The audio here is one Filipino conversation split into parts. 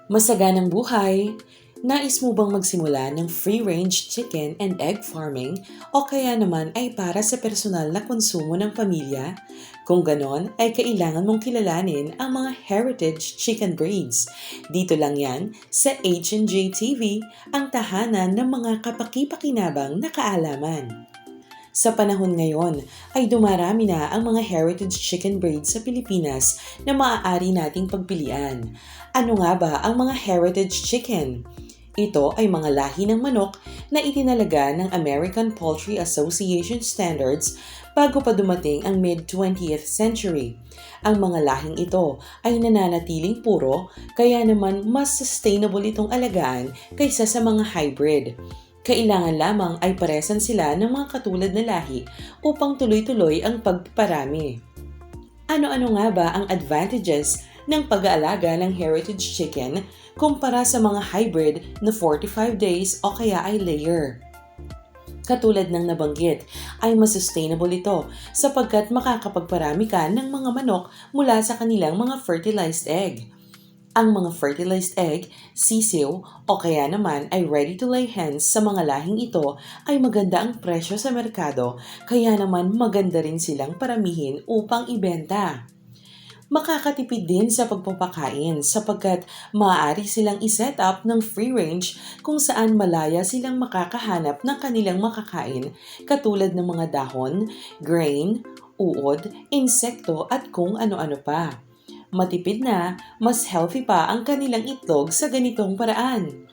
Masaganang buhay! Nais mo bang magsimula ng free-range chicken and egg farming o kaya naman ay para sa personal na konsumo ng pamilya? Kung ganon, ay kailangan mong kilalanin ang mga heritage chicken breeds. Dito lang yan sa H&J TV, ang tahanan ng mga kapaki-pakinabang na kaalaman. Sa panahon ngayon ay dumarami na ang mga heritage chicken breeds sa Pilipinas na maaari nating pagpilian. Ano nga ba ang mga heritage chicken? Ito ay mga lahi ng manok na itinalaga ng American Poultry Association Standards bago pa dumating ang mid-20th century. Ang mga lahing ito ay nananatiling puro, kaya naman mas sustainable itong alagaan kaysa sa mga hybrid. Kailangan lamang ay paresan sila ng mga katulad na lahi upang tuloy-tuloy ang pagparami. Ano-ano nga ba ang advantages ng pag-aalaga ng heritage chicken kumpara sa mga hybrid na 45 days o kaya ay layer? Katulad ng nabanggit, ay mas sustainable ito sapagkat makakapagparami ka ng mga manok mula sa kanilang mga fertilized egg. Ang mga fertilized egg, sisiw o kaya naman ay ready-to-lay hens sa mga lahing ito ay maganda ang presyo sa merkado, kaya naman maganda rin silang paramihin upang ibenta. Makakatipid din sa pagpapakain sapagkat maaari silang iset up ng free range kung saan malaya silang makakahanap ng kanilang makakain katulad ng mga dahon, grain, uod, insekto at kung ano-ano pa. Matipid na, mas healthy pa ang kanilang itlog sa ganitong paraan.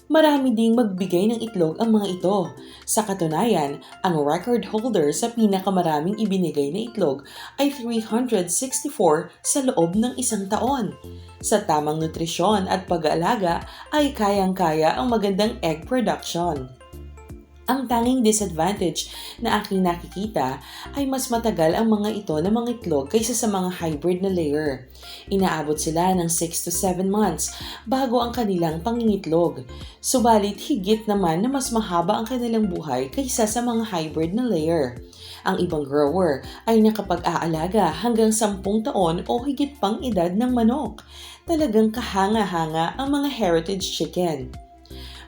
Marami ding magbigay ng itlog ang mga ito. Sa katunayan, ang record holder sa pinakamaraming ibinigay na itlog ay 364 sa loob ng isang taon. Sa tamang nutrisyon at pag-aalaga ay kayang-kaya ang magandang egg production. Ang tanging disadvantage na aking nakikita ay mas matagal ang mga ito na mga itlog kaysa sa mga hybrid na layer. Inaabot sila ng 6 to 7 months bago ang kanilang pangingitlog. Subalit higit naman na mas mahaba ang kanilang buhay kaysa sa mga hybrid na layer. Ang ibang grower ay nakapag-aalaga hanggang 10 taon o higit pang edad ng manok. Talagang kahanga-hanga ang mga heritage chicken.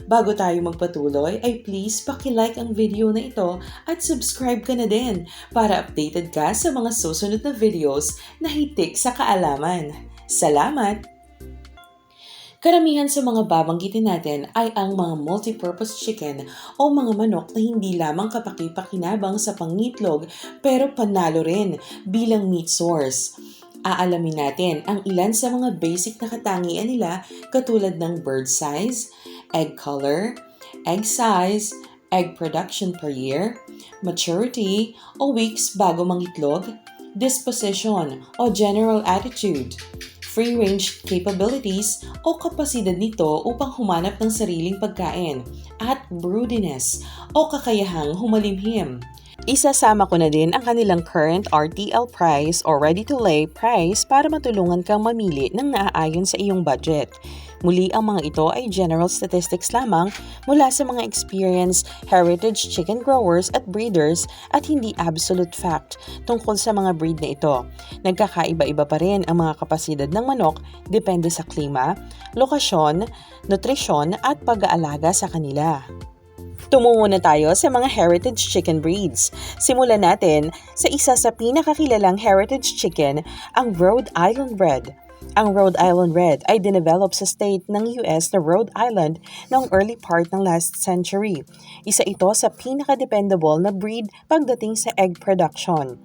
Bago tayo magpatuloy ay please paki-like ang video na ito at subscribe ka na din para updated ka sa mga susunod na videos na hitik sa kaalaman. Salamat! Karamihan sa mga babanggitin natin ay ang mga multipurpose chicken o mga manok na hindi lamang kapaki-pakinabang sa pangitlog pero panalo rin bilang meat source. Aalamin natin ang ilan sa mga basic na katangian nila katulad ng bird size, egg color, egg size, egg production per year, maturity o weeks bago mangitlog, disposition o general attitude, free-range capabilities o kapasidad nito upang humanap ng sariling pagkain, at broodiness o kakayahang humalimhim. Isasama ko na din ang kanilang current RTL price o ready-to-lay price para matulungan kang mamili ng naaayon sa iyong budget. Muli, ang mga ito ay general statistics lamang mula sa mga experienced heritage chicken growers at breeders at hindi absolute fact tungkol sa mga breed na ito. Nagkakaiba-iba pa rin ang mga kapasidad ng manok depende sa klima, lokasyon, nutrisyon at pag-aalaga sa kanila. Tumungo na tayo sa mga heritage chicken breeds. Simulan natin sa isa sa pinakakilalang heritage chicken, ang Rhode Island Red. Ang Rhode Island Red ay dinevelop sa state ng US na Rhode Island noong early part ng last century. Isa ito sa pinaka-dependable na breed pagdating sa egg production.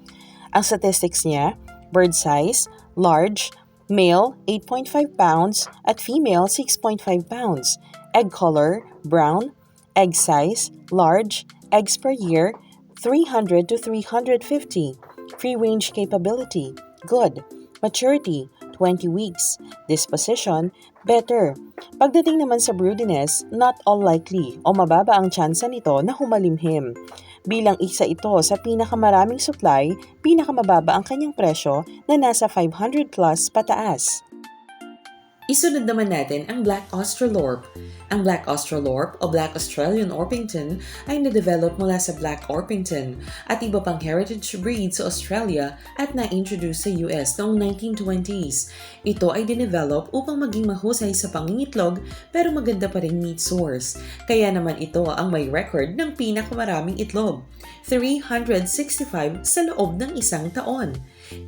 Ang statistics niya, bird size, large, male 8.5 pounds at female 6.5 pounds. Egg color, brown. Egg size, large. Eggs per year, 300 to 350. Free range capability, good. Maturity, 20 weeks. Disposition, better. Pagdating naman sa broodiness, not all likely o mababa ang tsansa nito na humalimhim. Bilang isa ito sa pinakamaraming supply, pinakamababa ang kanyang presyo na nasa 500 plus pataas. Isunod naman natin ang Black Australorp. Ang Black Australorp o Black Australian Orpington ay na-develop mula sa Black Orpington at iba pang heritage breed sa Australia at na-introduce sa US noong 1920s. Ito ay dinevelop upang maging mahusay sa pangingitlog pero maganda pa ring meat source. Kaya naman ito ang may record ng pinakamaraming itlog, 365 sa loob ng isang taon.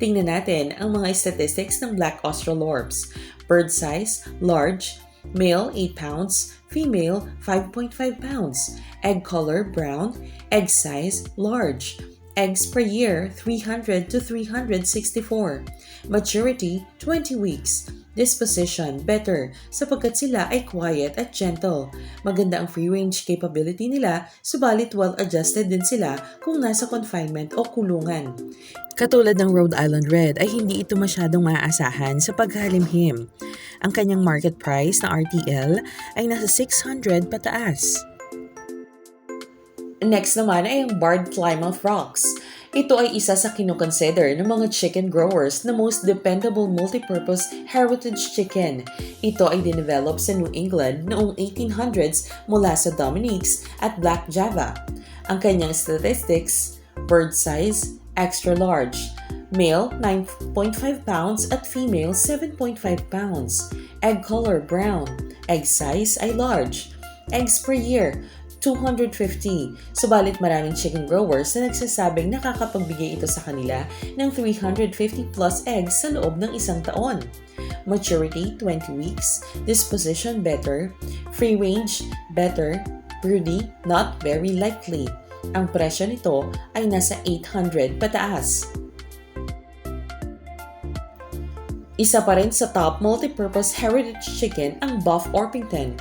Tingnan natin ang mga statistics ng Black Australorps. Bird size, large, male 8 pounds, female 5.5 pounds. Egg color, brown. Egg size, large. Eggs per year, 300 to 364. Maturity, 20 weeks. Disposition, better, sapagkat sila ay quiet at gentle. Maganda ang free-range capability nila, subalit well-adjusted din sila kung nasa confinement o kulungan. Katulad ng Rhode Island Red ay hindi ito masyadong maaasahan sa paghalimhim. Ang kanyang market price na RTL ay nasa 600 pataas. Next naman ay ang Barred Plymouth Rocks. Ito ay isa sa kinukonsider ng mga chicken growers na most dependable multipurpose heritage chicken. Ito ay dinevelop sa New England noong 1800s mula sa Dominiques at Black Java. Ang kanyang statistics, bird size, extra large. Male, 9.5 pounds at female, 7.5 pounds. Egg color, brown. Egg size ay large. Eggs per year, 250. Subalit maraming chicken growers na nagsasabing nakakapagbigay ito sa kanila ng 350 plus eggs sa loob ng isang taon. Maturity, 20 weeks. Disposition, better. Free range, better. Broody, not very likely. Ang presyo nito ay nasa 800 pataas. Isa pa rin sa top multipurpose heritage chicken ang Buff Orpington.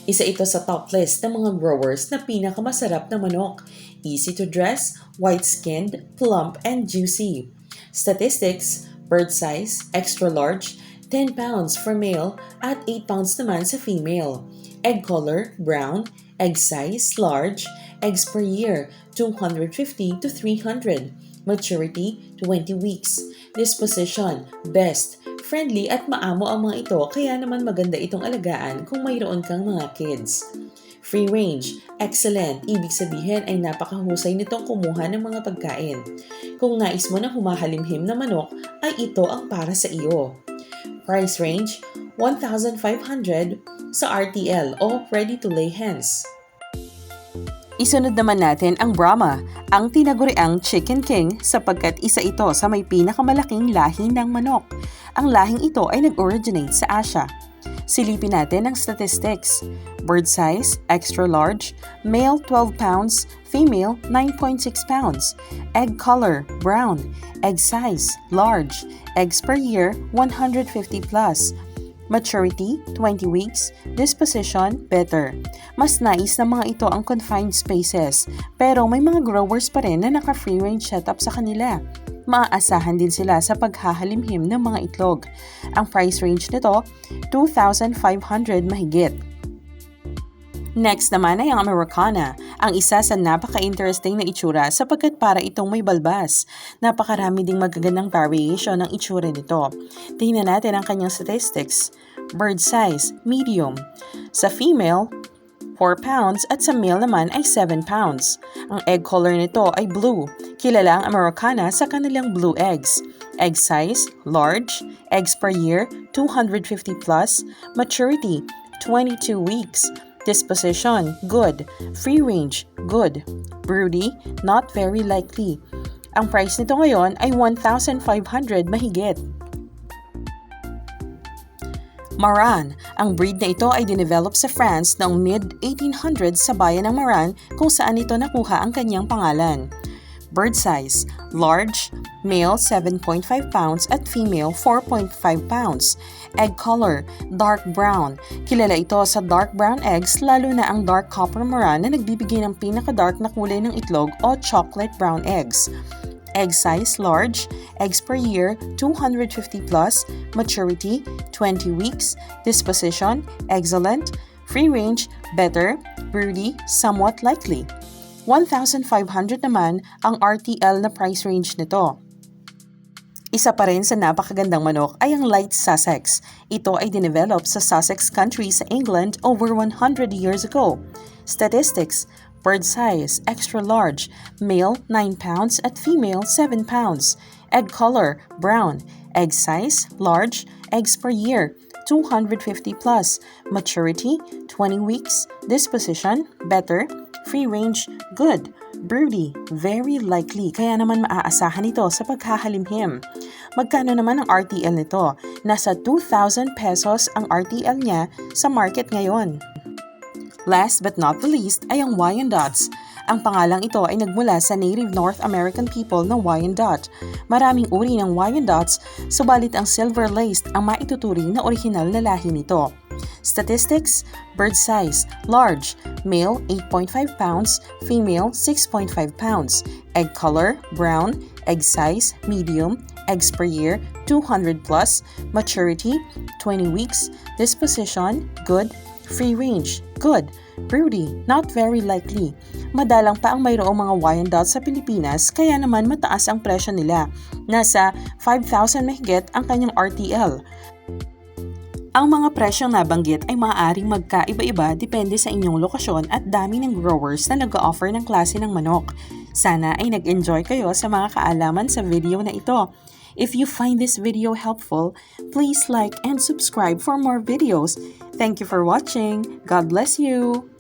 Isa ito sa top list ng mga growers na pinakamasarap na manok. Easy to dress, white-skinned, plump, and juicy. Statistics, bird size, extra large, 10 pounds for male at 8 pounds naman sa female. Egg color, brown. Egg size, large. Eggs per year, 250 to 300. Maturity, 20 weeks. Disposition, best. Friendly at maamo ang mga ito kaya naman maganda itong alagaan kung mayroon kang mga kids. Free range, excellent. Ibig sabihin ay napakahusay nitong kumuha ng mga pagkain. Kung nais mo na humahalimhim na manok, ay ito ang para sa iyo. Price range, 1,500 sa RTL o ready to lay hens. Isunod naman natin ang Brahma, ang tinaguriang Chicken King sapagkat isa ito sa may pinakamalaking lahi ng manok. Ang lahing ito ay nag-originate sa Asia. Silipin natin ang statistics. Bird size, extra large, male 12 pounds, female 9.6 pounds. Egg color, brown. Egg size, large. Eggs per year, 150 plus. Maturity, 20 weeks. Disposition, better. Mas nais na mga ito ang confined spaces, pero may mga growers pa rin na naka-free range setup sa kanila. Maaasahan din sila sa paghahalimhim ng mga itlog. Ang price range nito, 2,500 mahigit. Next naman ay ang Americana, ang isa sa napaka-interesting na itsura sapagkat para itong may balbas. Napakarami ding magagandang variation ng itsura nito. Tingnan natin ang kanyang statistics. Bird size, medium. Sa female, 4 pounds at sa male naman ay 7 pounds. Ang egg color nito ay blue. Kilala ang Americana sa kanilang blue eggs. Egg size, large. Eggs per year, 250 plus. Maturity, 22 weeks. Disposition, good. Free range, good. Broody, not very likely. Ang price nito ngayon ay 1,500 mahigit. Maran, ang breed na ito ay dinevelop sa France noong mid-1800s sa bayan ng Maran kung saan ito nakuha ang kanyang pangalan. Bird size, large, male 7.5 pounds at female 4.5 pounds. Egg color, dark brown. Kilala ito sa dark brown eggs lalo na ang dark copper Maran na nagbibigay ng pinaka-dark na kulay ng itlog o chocolate brown eggs. Egg size, large. Eggs per year, 250 plus. Maturity, 20 weeks. Disposition, excellent. Free range, better. Broody, somewhat likely. 1,500 naman ang RTL na price range nito. Isa pa rin sa napakagandang manok ay ang Light Sussex. Ito ay dinevelop sa Sussex Country sa England over 100 years ago. Statistics: bird size, extra large, male 9 pounds at female 7 pounds. Egg color, brown. Egg size, large. Eggs per year, 250 plus. Maturity, 20 weeks. Disposition, better. Free range, good. Broody, very likely, kaya naman maaasahan ito sa paghahalimhim. Magkano naman ang RTL nito? Nasa 2,000 pesos ang RTL niya sa market ngayon. Last but not the least ay ang Wyandottes. Ang pangalang ito ay nagmula sa native North American people ng Wyandot. Maraming uri ng Wyandottes, subalit ang silver-laced ang maituturing na orihinal na lahi nito. Statistics: bird size, large, male 8.5 pounds, female 6.5 pounds. Egg color, brown. Egg size, medium. Eggs per year, 200 plus. Maturity, 20 weeks. Disposition, good. Free range, good. Broody, not very likely. Madalang pa ang mayroong mga Wyandottes sa Pilipinas, kaya naman mataas ang presyo nila. Nasa 5,000 mahigit ang kanyang RTL. Ang mga presyong nabanggit ay maaaring magkaiba-iba depende sa inyong lokasyon at dami ng growers na nag-o-offer ng klase ng manok. Sana ay nag-enjoy kayo sa mga kaalaman sa video na ito. If you find this video helpful, please like and subscribe for more videos. Thank you for watching. God bless you!